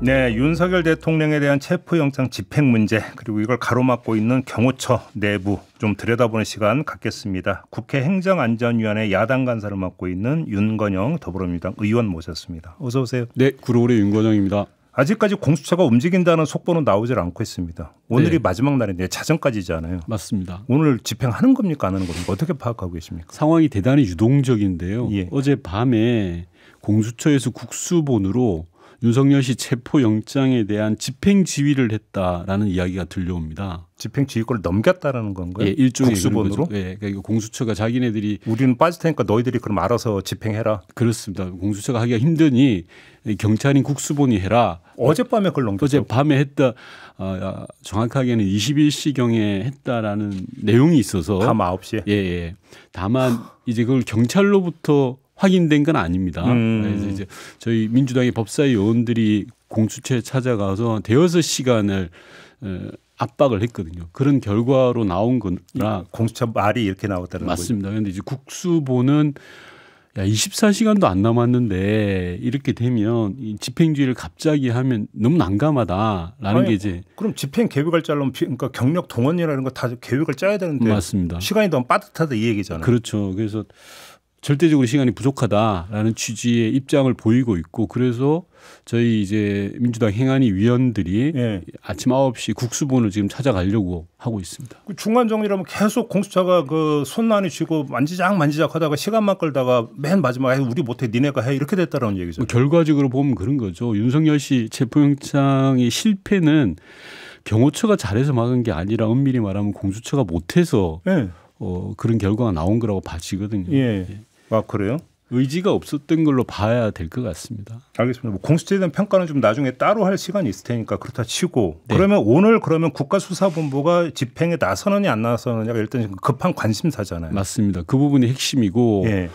네, 윤석열 대통령에 대한 체포영장 집행 문제 그리고 이걸 가로막고 있는 경호처 내부 좀 들여다보는 시간 갖겠습니다. 국회 행정안전위원회 야당 간사를 맡고 있는 윤건영 더불어민주당 의원 모셨습니다. 어서 오세요. 네, 구로구의 윤건영입니다. 아직까지 공수처가 움직인다는 속보는 나오질 않고 있습니다. 오늘이 네. 마지막 날인데 자정까지잖아요. 맞습니다. 오늘 집행하는 겁니까 안 하는 겁니까? 어떻게 파악하고 계십니까? 상황이 대단히 유동적인데요. 예. 어젯밤에 공수처에서 국수본으로 윤석열 씨 체포영장에 대한 집행 지휘를 했다라는 이야기가 들려옵니다. 집행 지휘권을 넘겼다라는 건가요? 예, 일종의 국수본으로? 예, 그러니까 공수처가 자기네들이 우리는 빠질 테니까 너희들이 그럼 알아서 집행해라. 그렇습니다. 공수처가 하기가 힘드니 경찰인 국수본이 해라. 어젯밤에 그걸 넘겼죠. 어젯밤에 했다. 정확하게는 21시경에 했다라는 내용이 있어서 밤 9시에. 예, 예. 다만 이제 그걸 경찰로부터 확인된 건 아닙니다. 그래서 이제 저희 민주당의 법사위 의원들이 공수처에 찾아가서 대여섯 시간을 압박을 했거든요. 그런 결과로 나온 거라. 공수처 말이 이렇게 나왔다는 거죠. 맞습니다. 그런데 이제 국수본은 24시간도 안 남았는데 이렇게 되면 이 집행주의를 갑자기 하면 너무 난감하다라는 게 이제. 그럼 집행 계획을 짜려면 그러니까 경력 동원이라는 거 다 계획을 짜야 되는데. 맞습니다. 시간이 너무 빠듯하다 이 얘기잖아요. 그렇죠. 그래서 절대적으로 시간이 부족하다라는 취지의 입장을 보이고 있고 그래서 저희 이제 민주당 행안위 위원들이 예. 아침 9시 국수본을 지금 찾아가려고 하고 있습니다. 중간 정리라면 계속 공수처가 그 손 많이 쥐고 만지작 하다가 시간만 끌다가 맨 마지막에 우리 못해 니네가 해 이렇게 됐다라는 얘기죠. 뭐 결과적으로 보면 그런 거죠. 윤석열 씨 체포영장의 실패는 경호처가 잘해서 막은 게 아니라 엄밀히 말하면 공수처가 못해서 예. 그런 결과가 나온 거라고 봐지거든요. 예. 아 그래요? 의지가 없었던 걸로 봐야 될 것 같습니다. 알겠습니다. 뭐 공수처에 대한 평가는 좀 나중에 따로 할 시간이 있을 테니까 그렇다 치고 네. 그러면 오늘 국가수사본부가 집행에 나서느냐 안 나서느냐가 일단 급한 관심사잖아요. 맞습니다. 그 부분이 핵심이고 예.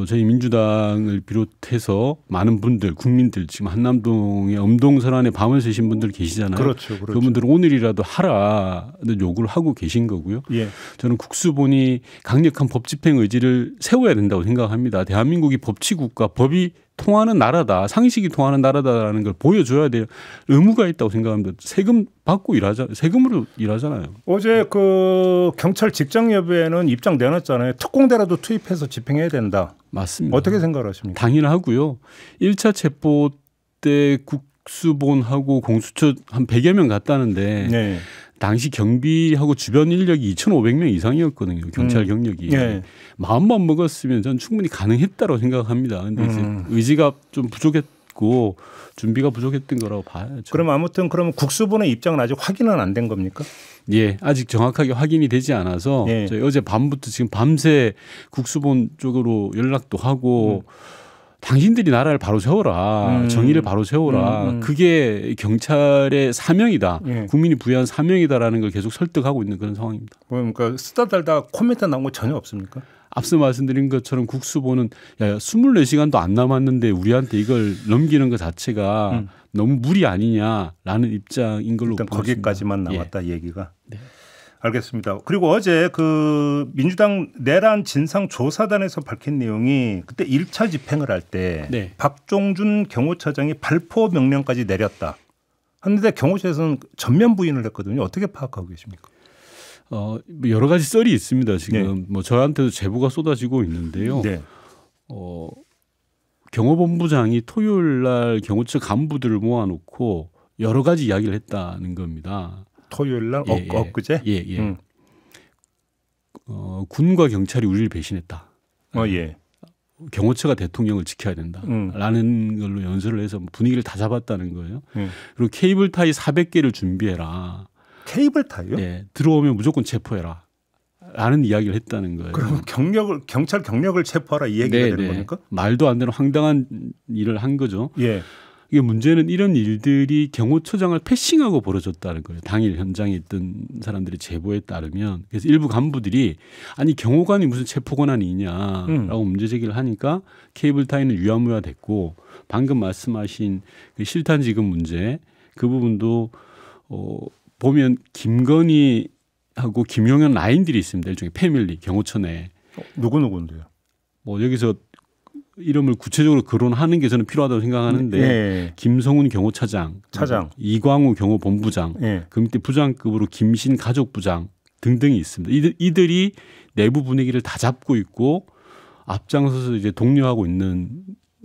저희 민주당을 비롯해서 많은 분들 국민들 지금 한남동의 엄동설안에 밤을 새신 분들 계시잖아요. 그렇죠. 그분들은 오늘이라도 하라는 요구를 하고 계신 거고요. 예. 저는 국수본이 강력한 법 집행 의지를 세워야 된다고 생각합니다. 대한민국이 법치국가 법이 통하는 나라다. 상식이 통하는 나라다라는 걸 보여줘야 돼요. 의무가 있다고 생각합니다. 세금 받고 세금으로 일하잖아요. 어제 그 경찰 직장협의회는 입장 내놨잖아요. 특공대라도 투입해서 집행해야 된다. 맞습니다. 어떻게 생각하십니까? 당연하고요. 1차 체포 때 국수본하고 공수처 한 100여 명 갔다는데 네. 당시 경비하고 주변 인력이 2,500명 이상이었거든요. 경찰 경력이. 네. 마음만 먹었으면 전 충분히 가능했다고 생각합니다. 그런데 이제 의지가 좀 부족했고 준비가 부족했던 거라고 봐야죠. 그럼 아무튼 그러면 국수본의 입장은 아직 확인은 안 된 겁니까? 예, 아직 정확하게 확인이 되지 않아서 예. 저희 어제 밤부터 지금 밤새 국수본 쪽으로 연락도 하고 당신들이 나라를 바로 세워라. 정의를 바로 세워라. 그게 경찰의 사명이다. 예. 국민이 국민이 부여한 사명이다라는 걸 계속 설득하고 있는 그런 상황입니다. 그러니까 쓰다 달다 코멘트 나온 거 전혀 없습니까? 앞서 말씀드린 것처럼 국수본은 24시간도 안 남았는데 우리한테 이걸 넘기는 것 자체가 너무 무리 아니냐라는 입장인 걸로 일단 보입니다. 거기까지만 나왔다 얘기가. 네. 알겠습니다. 그리고 어제 그 민주당 내란 진상조사단에서 밝힌 내용이 그때 1차 집행을 할 때 네. 박종준 경호처장이 발포 명령까지 내렸다. 그런데 경호처에서는 전면 부인을 했거든요. 어떻게 파악하고 계십니까? 여러 가지 썰이 있습니다. 지금 네. 뭐 저한테도 제보가 쏟아지고 있는데요. 네. 경호본부장이 토요일 날 경호처 간부들을 모아놓고 여러 가지 이야기를 했다는 겁니다. 토요일 날 엊그제? 예. 군과 경찰이 우리를 배신했다. 예. 경호처가 대통령을 지켜야 된다라는 걸로 연설을 해서 분위기를 다 잡았다는 거예요. 그리고 케이블 타이 400개를 준비해라. 케이블 타이요? 예, 들어오면 무조건 체포해라. 라는 이야기를 했다는 거예요. 그럼 경찰 경력을 체포하라 이 얘기가 되는 겁니까? 말도 안 되는 황당한 일을 한 거죠. 예. 이게 문제는 이런 일들이 경호처장을 패싱하고 벌어졌다는 거예요. 당일 현장에 있던 사람들의 제보에 따르면. 그래서 일부 간부들이 아니 경호관이 무슨 체포 권한이 있냐라고 문제 제기를 하니까 케이블 타이는 유야무야 됐고 방금 말씀하신 그 실탄 지급 문제 그 부분도 보면 김건희하고 김용현 라인들이 있습니다. 일종의 패밀리 경호처 내. 누구인데요? 뭐 여기서 이름을 구체적으로 거론하는 게 저는 필요하다고 생각하는데 예. 김성훈 경호차장, 이광우 경호본부장, 예. 그 밑에 부장급으로 김신 가족부장 등등이 있습니다. 이들이 내부 분위기를 다 잡고 있고 앞장서서 이제 독려하고 있는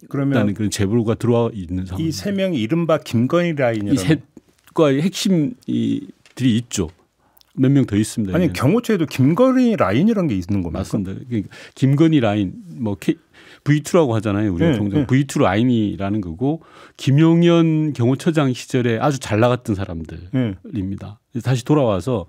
그러면 그런 제보가 들어와 있는 상황. 이 세 명이 이른바 김건희 라인이라는. 이 셋과의 핵심들이 있죠. 몇 명 더 있습니다. 아니 경호처에도 김건희 라인이라는 게 있는 겁니까? 맞습니다. 그러니까 김건희 라인 뭐 V2라고 하잖아요. 우리가 종종 V2 라인이라는 거고 김용현 경호처장 시절에 아주 잘 나갔던 사람들입니다. 다시 돌아와서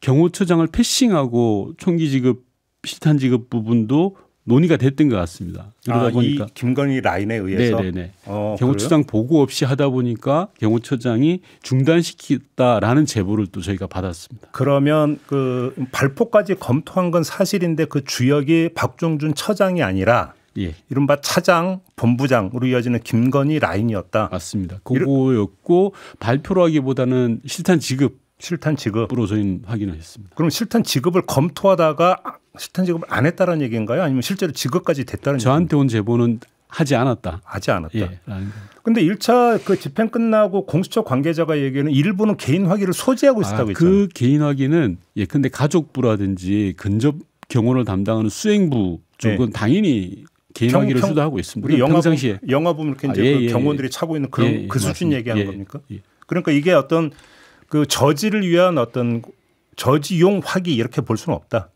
경호처장을 패싱하고 총기 지급, 실탄 지급 부분도 논의가 됐던 것 같습니다. 그러다 보니까 이 김건희 라인에 의해서 네네네. 경호처장 보고 없이 하다 보니까 경호처장이 중단시켰다라는 제보를 또 저희가 받았습니다. 그러면 그 발포까지 검토한 건 사실인데 그 주역이 박종준 처장이 아니라 예. 이른바 차장, 본부장으로 이어지는 김건희 라인이었다. 맞습니다. 그거였고 발표로 하기보다는 실탄 지급으로 저희는 확인을 했습니다. 그럼 실탄 지급을 검토하다가 실탄 지급을 안 했다는 얘기인가요? 아니면 실제로 지급까지 됐다는 저한테 온 제보는 하지 않았다. 하지 않았다. 예. 그런데 1차 그 집행 끝나고 공수처 관계자가 얘기하는 일부는 개인 확인을 소지하고 있었다고 했잖아요. 그 개인 확인은 근데 가족부라든지 근접 경호를 담당하는 수행부 쪽은 당연히 개인 확인을 주도하고 있습니다. 우리 영화 보면 이렇게 이제 그 경호원들이 차고 있는 그런 그 수준 얘기하는 겁니까? 그러니까 이게 어떤 그 저지를 위한 어떤 저지용 확인 이렇게 볼 수는 없다.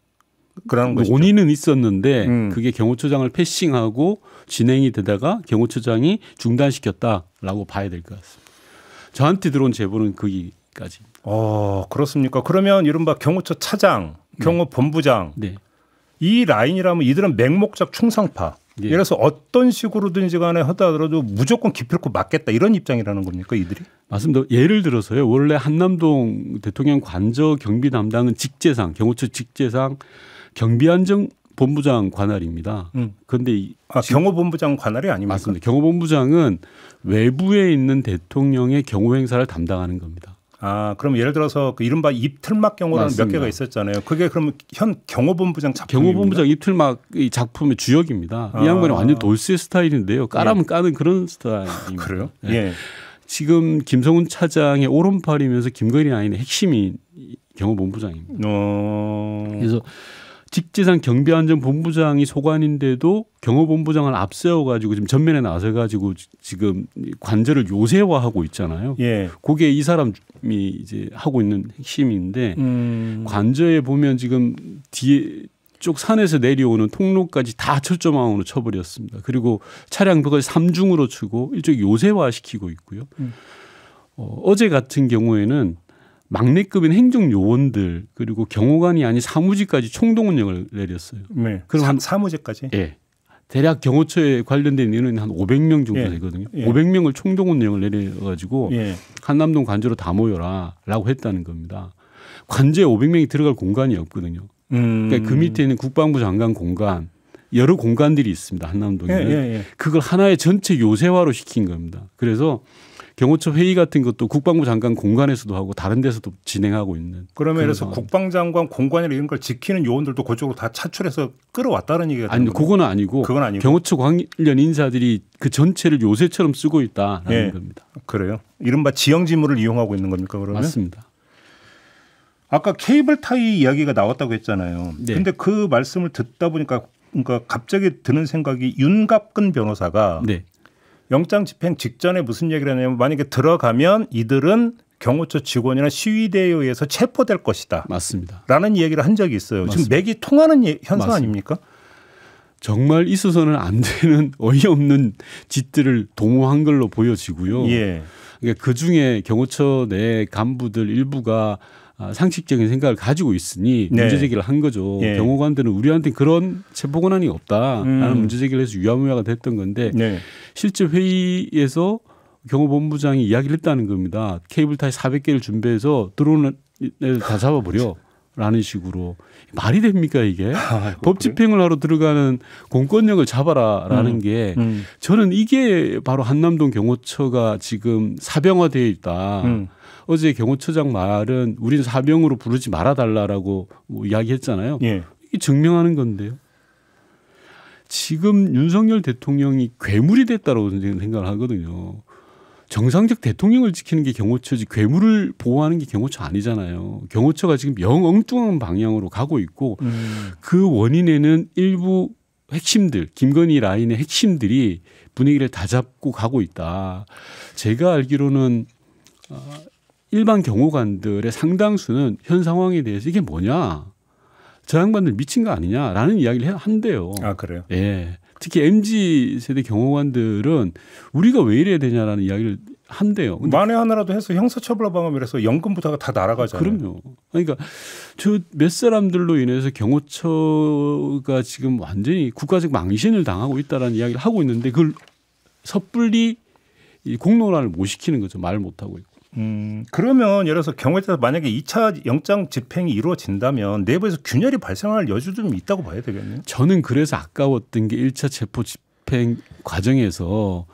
그런 것이죠. 논의는 있었는데 그게 경호처장을 패싱하고 진행이 되다가 경호처장이 중단시켰다라고 봐야 될 것 같습니다. 저한테 들어온 제보는 거기까지. 그렇습니까? 그러면 이른바 경호처 차장, 경호본부장 이 라인이라면 이들은 맹목적 충성파. 예를 들어서 어떤 식으로든지 간에 하더라도 무조건 기필코 맞겠다 이런 입장이라는 겁니까 이들이? 맞습니다. 예를 들어서요. 원래 한남동 대통령 관저 경비 담당은 직제상 경호처 직제상 경비안전본부장 관할입니다. 그런데 경호본부장 관할이 아닙니까? 맞습니다. 경호본부장은 외부에 있는 대통령의 경호 행사를 담당하는 겁니다. 그럼 예를 들어서 그 이른바 입틀막 경호라는 몇 개가 있었잖아요. 그게 그러면 현 경호본부장 작품입니다. 경호본부장 입틀막 이 작품의 주역입니다. 이 양반이 완전 돌쇠 스타일인데요. 까라면 까는 그런 스타일입니다. 그래요? 예. 지금 김성훈 차장의 오른팔이면서 김건희 라인의 핵심인 경호본부장입니다. 그래서 직제상 경비안전본부장이 소관인데도 경호본부장을 앞세워가지고 지금 전면에 나서가지고 지금 관저를 요새화하고 있잖아요. 그게 이 사람이 이제 하고 있는 핵심인데 관저에 보면 지금 뒤에 쪽 산에서 내려오는 통로까지 다 철조망으로 쳐버렸습니다. 그리고 차량 벽을 3중으로 치고 일종의 요새화시키고 있고요. 어제 같은 경우에는 막내급인 행정요원들 그리고 경호관이 아닌 사무직까지 총동원령을 내렸어요. 그럼 사무직까지? 예. 대략 경호처에 관련된 인원이 한 500명 정도 되거든요. 500명을 총동원령을 내려가지고 한남동 관저로 다 모여라라고 했다는 겁니다. 관저에 500명이 들어갈 공간이 없거든요. 그러니까 그 밑에 있는 국방부 장관 공간 여러 공간들이 있습니다. 한남동에. 그걸 하나의 전체 요새화로 시킨 겁니다. 그래서 경호처 회의 같은 것도 국방부 장관 공간에서도 하고 다른 데서도 진행하고 있는. 그러면 그래서 국방장관 공간이나 이런 걸 지키는 요원들도 그쪽으로 다 차출해서 끌어왔다는 얘기가 아니, 그건 아니고 경호처 관련 인사들이 그 전체를 요새처럼 쓰고 있다라는 겁니다. 그래요? 이른바 지형지물을 이용하고 있는 겁니까 그러면? 맞습니다. 아까 케이블 타이 이야기가 나왔다고 했잖아요. 그런데 그 말씀을 듣다 보니까 그러니까 갑자기 드는 생각이 윤갑근 변호사가 영장 집행 직전에 무슨 얘기를 하냐면 만약에 들어가면 이들은 경호처 직원이나 시위대에 의해서 체포될 것이다. 맞습니다. 라는 얘기를 한 적이 있어요. 맞습니다. 지금 맥이 통하는 현상 맞습니다. 아닙니까? 정말 있어서는 안 되는 어이없는 짓들을 도모한 걸로 보여지고요. 그러니까 그중에 경호처 내 간부들 일부가 상식적인 생각을 가지고 있으니 문제제기를 한 거죠. 경호관들은 우리한테 그런 체포 권한이 없다라는 문제제기를 해서 유야무야가 됐던 건데 실제 회의에서 경호본부장이 이야기를 했다는 겁니다. 케이블타이 400개를 준비해서 들어오는 애들 다 잡아버려. 라는 식으로. 말이 됩니까 이게? 법 집행을 하러 들어가는 공권력을 잡아라라는 게 저는 이게 바로 한남동 경호처가 지금 사병화되어 있다. 어제 경호처장 말은 우리는 사병으로 부르지 말아달라라고 뭐 이야기했잖아요. 이게 증명하는 건데요. 지금 윤석열 대통령이 괴물이 됐다고 생각을 하거든요. 정상적 대통령을 지키는 게 경호처지 괴물을 보호하는 게 경호처 아니잖아요. 경호처가 지금 영 엉뚱한 방향으로 가고 있고 그 원인에는 일부 핵심들, 김건희 라인의 핵심들이 분위기를 다 잡고 가고 있다. 제가 알기로는 일반 경호관들의 상당수는 현 상황에 대해서 이게 뭐냐. 저 양반들 미친 거 아니냐라는 이야기를 한대요. 아, 그래요? 예. 특히 MZ세대 경호관들은 우리가 왜 이래야 되냐라는 이야기를 한대요. 만에 하나라도 해서 형사처벌 방법이라서 연금부터가 다 날아가잖아요. 그럼요. 그러니까 저 몇 사람들로 인해서 경호처가 지금 완전히 국가적 망신을 당하고 있다라는 이야기를 하고 있는데 그걸 섣불리 공론화를 못 시키는 거죠. 말을 못 하고 있고. 그러면 예를 들어서 경호처에서 만약에 2차 영장 집행이 이루어진다면 내부에서 균열이 발생할 여지도 좀 있다고 봐야 되겠네요. 저는 그래서 아까웠던 게 1차 체포 집행 과정에서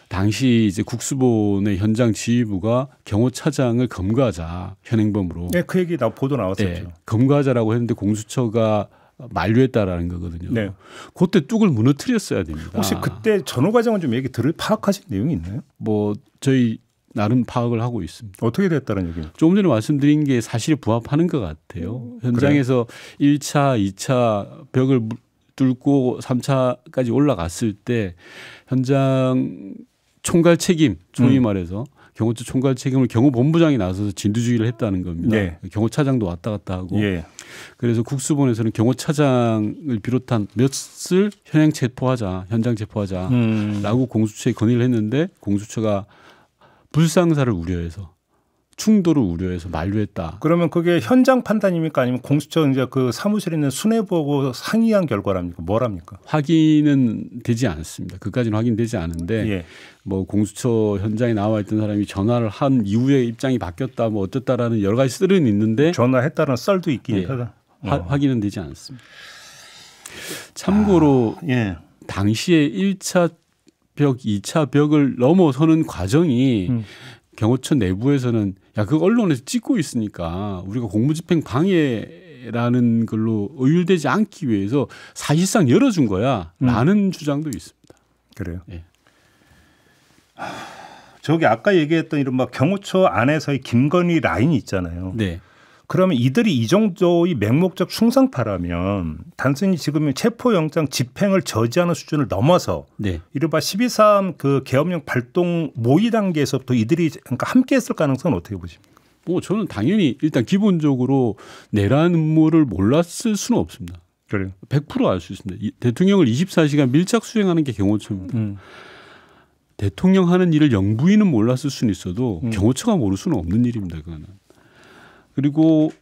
당시 이제 국수본의 현장 지휘부가 경호차장을 검거하자 현행범으로. 네, 그 얘기 보도 나왔었죠. 네, 검거하자라고 했는데 공수처가 만류했다라는 거거든요. 네. 그때 뚝을 무너뜨렸어야 됩니다. 혹시 그때 전후 과정은 좀 파악하신 내용이 있나요? 뭐 저희 나름 파악을 하고 있습니다. 어떻게 됐다는 얘기는? 조금 전에 말씀드린 게 사실에 부합하는 것 같아요. 현장에서 그래요? 1차, 2차 벽을 뚫고 3차까지 올라갔을 때 현장 총괄 책임, 소위 말해서 경호처 총괄 책임을 경호본부장이 나서서 진두지휘를 했다는 겁니다. 네. 경호차장도 왔다 갔다 하고. 예. 그래서 국수본에서는 경호차장을 비롯한 몇을 현행 체포하자, 현장 체포하자라고 공수처에 건의를 했는데 공수처가 불상사를 우려해서 충돌을 우려해서 만류했다. 그러면 그게 현장 판단입니까? 아니면 공수처 이제 그 사무실에 있는 수뇌부하고 상의한 결과랍니까? 뭐랍니까? 확인은 되지 않습니다. 그까지는 확인되지 않은데 예. 뭐 공수처 현장에 나와 있던 사람이 전화를 한 이후에 입장이 바뀌었다 뭐 어떻다라는 여러 가지 썰은 있는데 전화했다는 썰도 있긴 하다. 확인은 되지 않습니다. 참고로 당시에 1차 벽, 2차 벽을 넘어서는 과정이 경호처 내부에서는 야, 그 언론에서 찍고 있으니까 우리가 공무집행 방해라는 걸로 의율되지 않기 위해서 사실상 열어준 거야 라는 주장도 있습니다. 그래요? 네. 저기 아까 얘기했던 이른바 경호처 안에서의 김건희 라인이 있잖아요. 네. 그러면 이들이 이 정도의 맹목적 충성파라면 단순히 지금 체포영장 집행을 저지하는 수준을 넘어서 네. 이른바 12.3 그 계엄령 발동 모의 단계에서부터 이들이 그러니까 함께했을 가능성은 어떻게 보십니까? 뭐 저는 당연히 일단 기본적으로 내란 음모를 몰랐을 수는 없습니다. 그래요. 100% 알 수 있습니다. 대통령을 24시간 밀착 수행하는 게 경호처입니다. 대통령 하는 일을 영부인은 몰랐을 수는 있어도 경호처가 모를 수는 없는 일입니다. 그거는. 그리고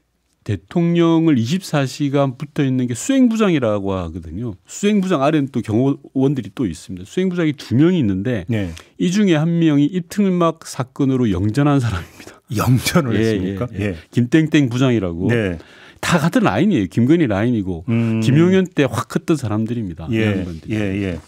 대통령을 24시간 붙어 있는 게 수행부장이라고 하거든요. 수행부장 아래는 또 경호원들이 또 있습니다. 수행부장이 2명이 있는데 네. 이 중에 한 명이 이틀막 사건으로 영전한 사람입니다. 영전을 했습니까? 예. 김땡땡 부장이라고. 네. 다 같은 라인이에요. 김건희 라인이고 김용현 때 확 컸던 사람들입니다. 예.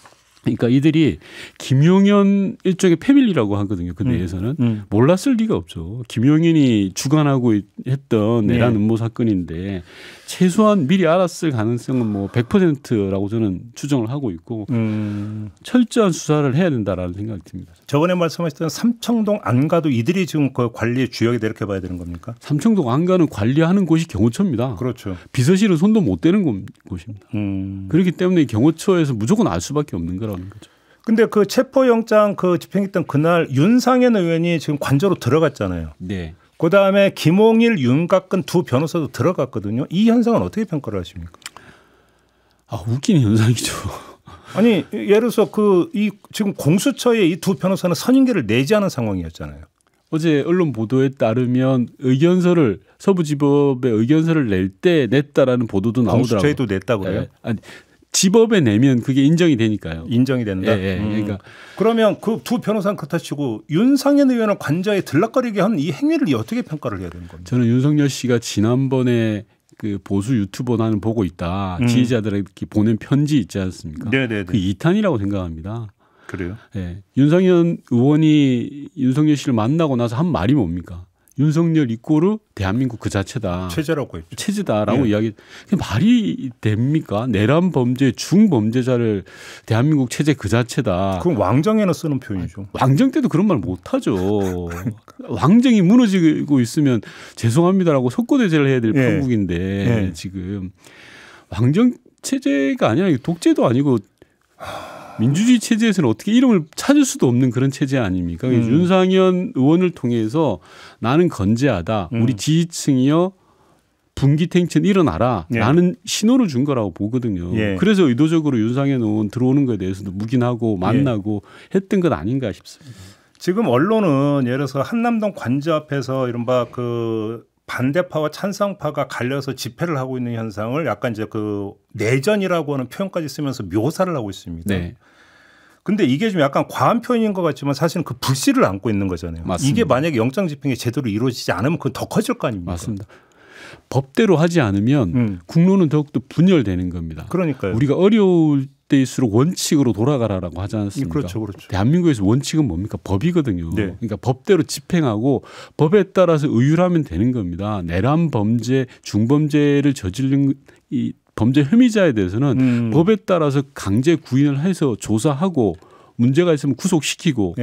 그러니까 이들이 김용현 일종의 패밀리라고 하거든요. 그 내에서는 몰랐을 리가 없죠. 김용현이 주관하고 했던 내란 음모 사건인데 최소한 미리 알았을 가능성은 뭐 100%라고 저는 추정을 하고 있고 철저한 수사를 해야 된다라는 생각이 듭니다. 저번에 말씀하셨던 삼청동 안가도 이들이 지금 그 관리의 주역이다 이렇게 봐야 되는 겁니까? 삼청동 안가는 관리하는 곳이 경호처입니다. 그렇죠. 비서실은 손도 못 대는 곳입니다. 그렇기 때문에 경호처에서 무조건 알 수밖에 없는 거라는 거죠. 근데 그 체포영장 그 집행했던 그날 윤상현 의원이 지금 관저로 들어갔잖아요. 네. 그다음에 김홍일, 윤곽근 두 변호사도 들어갔거든요. 이 현상은 어떻게 평가를 하십니까? 아, 웃기는 현상이죠. 아니 예를 들어서 이 지금 공수처의 이 두 변호사는 선임계를 내지 않은 상황이었잖아요. 어제 언론 보도에 따르면 의견서를 서부지법에 의견서를 낼 때 냈다라는 보도도 나오더라고요. 공수처에도 냈다고요? 네. 아니, 지법에 내면 그게 인정이 되니까요. 인정이 된다. 그러니까 그러면 그 두 변호사는 그렇다 치고 윤상현 의원을 관저에 들락거리게 한 이 행위를 어떻게 평가를 해야 되는 겁니까? 저는 윤석열 씨가 지난번에 그 보수 유튜버 나는 보고 있다. 지지자들에게 보낸 편지 있지 않습니까? 네네네. 그 2탄이라고 생각합니다. 그래요? 네. 윤상현 의원이 윤석열 씨를 만나고 나서 한 말이 뭡니까? 윤석열 이꼬르 대한민국 그 자체다. 체제라고 했죠. 체제다라고 이야기. 말이 됩니까? 내란 범죄 중범죄자를 대한민국 체제 그 자체다. 그럼 왕정에는 쓰는 표현이죠. 왕정 때도 그런 말 못하죠. 왕정이 무너지고 있으면 죄송합니다라고 속고대죄를 해야 될 판국인데 지금 왕정 체제가 아니라 독재도 아니고 민주주의 체제에서는 어떻게 이름을 찾을 수도 없는 그런 체제 아닙니까? 윤상현 의원을 통해서 나는 건재하다. 우리 지지층이여 분기탱천 일어나라. 라는 신호를 준 거라고 보거든요. 그래서 의도적으로 윤상현 의원 들어오는 거에 대해서도 묵인하고 만나고 했던 것 아닌가 싶습니다. 지금 언론은 예를 들어서 한남동 관저 앞에서 이른바 그 반대파와 찬성파가 갈려서 집회를 하고 있는 현상을 약간 이제 그 내전이라고 하는 표현까지 쓰면서 묘사를 하고 있습니다. 네. 근데 이게 좀 약간 과한 표현인 것 같지만 사실은 그 불씨를 안고 있는 거잖아요. 맞습니다. 이게 만약에 영장 집행이 제대로 이루어지지 않으면 그건 더 커질 거 아닙니까? 맞습니다. 법대로 하지 않으면 국론은 더욱더 분열되는 겁니다. 그러니까요. 우리가 어려울 때일수록 원칙으로 돌아가라라고 하지 않습니까? 그렇죠, 그렇죠. 대한민국에서 원칙은 뭡니까? 법이거든요. 그러니까 법대로 집행하고 법에 따라서 의율하면 되는 겁니다. 내란 범죄, 중범죄를 저지른 이 범죄 혐의자에 대해서는 법에 따라서 강제 구인을 해서 조사하고 문제가 있으면 구속시키고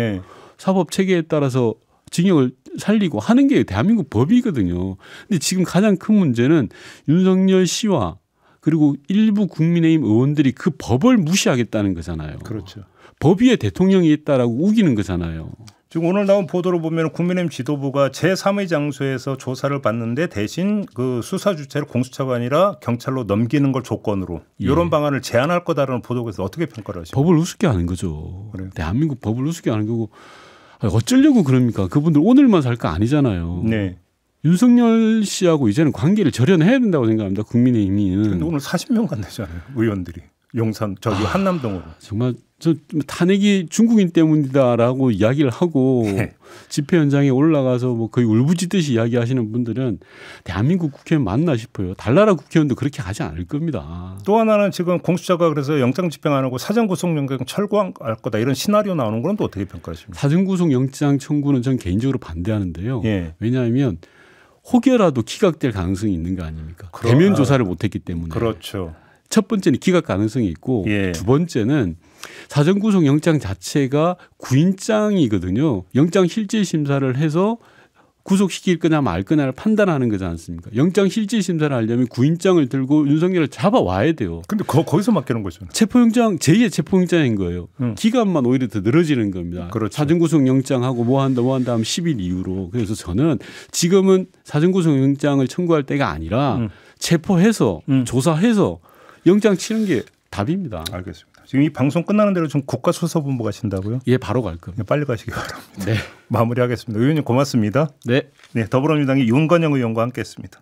사법 체계에 따라서 징역을 살리고 하는 게 대한민국 법이거든요. 근데 지금 가장 큰 문제는 윤석열 씨와 그리고 일부 국민의힘 의원들이 그 법을 무시하겠다는 거잖아요. 그렇죠. 법 위에 대통령이 있다라고 우기는 거잖아요. 지금 오늘 나온 보도를 보면 국민의힘 지도부가 제3의 장소에서 조사를 받는데 대신 그 수사 주체를 공수처가 아니라 경찰로 넘기는 걸 조건으로 이런 방안을 제안할 거다라는 보도가 있어서 어떻게 평가를 하십니까? 법을 우습게 하는 거죠. 그래요. 대한민국 법을 우습게 하는 거고 어쩌려고 그럽니까? 그분들 오늘만 살 거 아니잖아요. 네. 윤석열 씨하고 이제는 관계를 절연해야 된다고 생각합니다. 국민의힘은. 그런데 오늘 40명 간다잖아요. 의원들이. 용산 저기 한남동으로. 정말 저 탄핵이 중국인 때문이다라고 이야기를 하고 집회 현장에 올라가서 뭐 거의 울부짖듯이 이야기하시는 분들은 대한민국 국회의원 맞나 싶어요. 달나라 국회의원도 그렇게 하지 않을 겁니다. 또 하나는 지금 공수처가 그래서 영장 집행 안 하고 사전구속영장 철거할 거다 이런 시나리오 나오는 건 또 어떻게 평가하십니까? 사전구속영장 청구는 전 개인적으로 반대하는데요. 왜냐하면 혹여라도 기각될 가능성이 있는 거 아닙니까? 대면 조사를 못했기 때문에. 그렇죠. 첫 번째는 기각 가능성이 있고 두 번째는 사전구속영장 자체가 구인장이거든요. 영장 실질 심사를 해서 구속시킬 거냐 말 거냐를 판단하는 거지 않습니까? 영장 실질 심사를 하려면 구인장을 들고 윤석열을 잡아와야 돼요. 근데 거기서 맡기는 거죠. 체포영장 제2의 체포영장인 거예요. 기간만 오히려 더 늘어지는 겁니다. 그렇죠. 사전구속영장하고 뭐 한다 하면 10일 이후로. 그래서 저는 지금은 사전구속영장을 청구할 때가 아니라 체포해서 조사해서 영장 치는 게 답입니다. 알겠습니다. 지금 이 방송 끝나는 대로 좀 국가수사본부 가신다고요? 예, 바로 갈 겁니다. 빨리 가시기 바랍니다. 네. 마무리하겠습니다. 의원님 고맙습니다. 네. 네, 더불어민주당의 윤건영 의원과 함께했습니다.